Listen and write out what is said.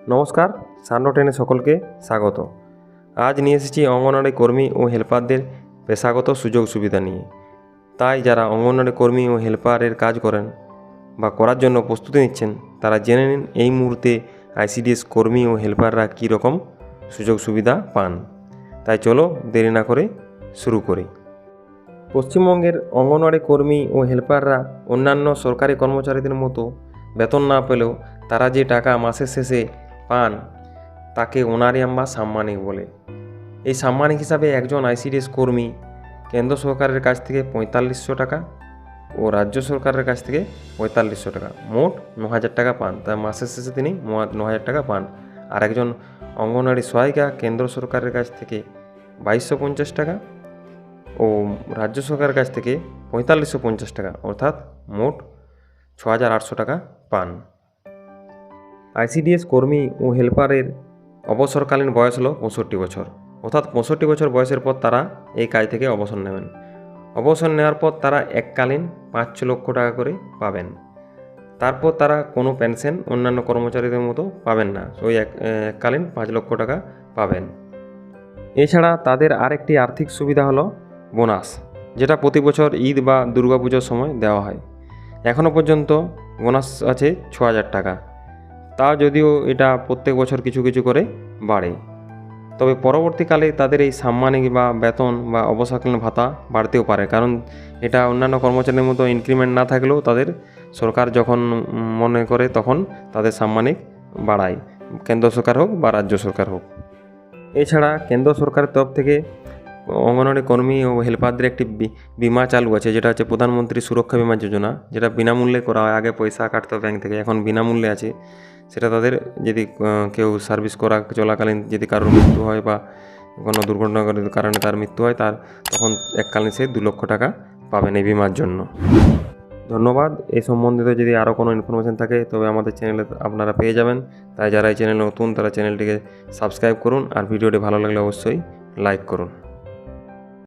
নমস্কার, সান্ডো টেনে সকলকে স্বাগত। আজ নিয়ে এসেছি অঙ্গনওয়াড়ি কর্মী ও হেল্পারদের পেশাগত সুযোগ সুবিধা নিয়ে। তাই যারা অঙ্গনওয়াড়ি কর্মী ও হেল্পারের কাজ করেন বা করার জন্য প্রস্তুতি নিচ্ছেন, তারা জেনে নিন এই মুহূর্তে আইসিডিএস কর্মী ও হেল্পাররা কী রকম সুযোগ সুবিধা পান। তাই চলো দেরি না করে শুরু করি। পশ্চিমবঙ্গের অঙ্গনওয়াড়ি কর্মী ও হেল্পাররা অন্যান্য সরকারি কর্মচারীদের মতো বেতন না পেলেও তারা যে টাকা মাসের শেষে পান তাকে অনারিয়াম বা সাম্মানিক বলে। এই সাম্মানিক হিসাবে একজন আইসিডিএস কর্মী কেন্দ্র সরকারের কাছ থেকে ৪৫০০ টাকা ও রাজ্য সরকারের কাছ থেকে ৪৫০০ টাকা, মোট ৯,০০০ টাকা পান। তাই মাসের শেষে তিনি ৯,০০০ টাকা পান। আর একজন অঙ্গনওয়াড়ি সহায়িকা কেন্দ্র সরকারের কাছ থেকে ২২৫০ টাকা ও রাজ্য সরকারের কাছ থেকে ৪৫৫০ টাকা, অর্থাৎ মোট ৬,৮০০ টাকা পান। আইসিডিএস কর্মী ও হেল্পারের অবসরকালীন বয়স হলো ৬৫ বছর, অর্থাৎ ৬৫ বছর বয়সের পর তারা এই কাজ থেকে অবসর নেবেন। অবসর নেওয়ার পর তারা এককালীন ৫ লক্ষ টাকা করে পাবেন। তারপর তারা কোনো পেনশন অন্যান্য কর্মচারীদের মতো পাবেন না, ওই এককালীন ৫ লক্ষ টাকা পাবেন। এছাড়া তাদের আরেকটি আর্থিক সুবিধা হলো বোনাস, যেটা প্রতি বছর ঈদ বা দুর্গাপুজোর সময় দেওয়া হয়। এখনও পর্যন্ত বোনাস আছে ৬,০০০ টাকা। তা যদিও এটা প্রত্যেক বছর কিছু কিছু করে বাড়ে, তবে পরবর্তীকালে তাদের এই সাম্মানিক বা বেতন বা অবসরকালীন ভাতা বাড়তেও পারে, কারণ এটা অন্যান্য কর্মচারীর মতো ইনক্রিমেন্ট না থাকলেও তাদের সরকার যখন মনে করে তখন তাদের সাম্মানিক বাড়ায়, কেন্দ্র সরকার হোক বা রাজ্য সরকার হোক। এছাড়া কেন্দ্র সরকারের তরফ থেকে অঙ্গনওয়াড়ি কর্মী ও হেল্পারদের একটি বিমা চালু আছে, যেটা হচ্ছে প্রধানমন্ত্রী সুরক্ষা বিমা যোজনা, যেটা বিনামূল্যে করা হয়। আগে পয়সা কাটতো ব্যাংক থেকে, এখন বিনামূল্যে আছে। সেটা তাদের যদি কেউ সার্ভিস করা চলাকালীন যদি কারোর মৃত্যু হয় বা কোনো দুর্ঘটনার কারণে তার মৃত্যু হয়, তখন এককালীন সে ২ লক্ষ টাকা পাবেন এই বিমার জন্য। ধন্যবাদ। এই সম্বন্ধিত যদি আরও কোনো ইনফরমেশান থাকে তবে আমাদের চ্যানেলে আপনারা পেয়ে যাবেন। তাই যারা এই চ্যানেলে নতুন তারা চ্যানেলটিকে সাবস্ক্রাইব করুন, আর ভিডিওটি ভালো লাগলে অবশ্যই লাইক করুন।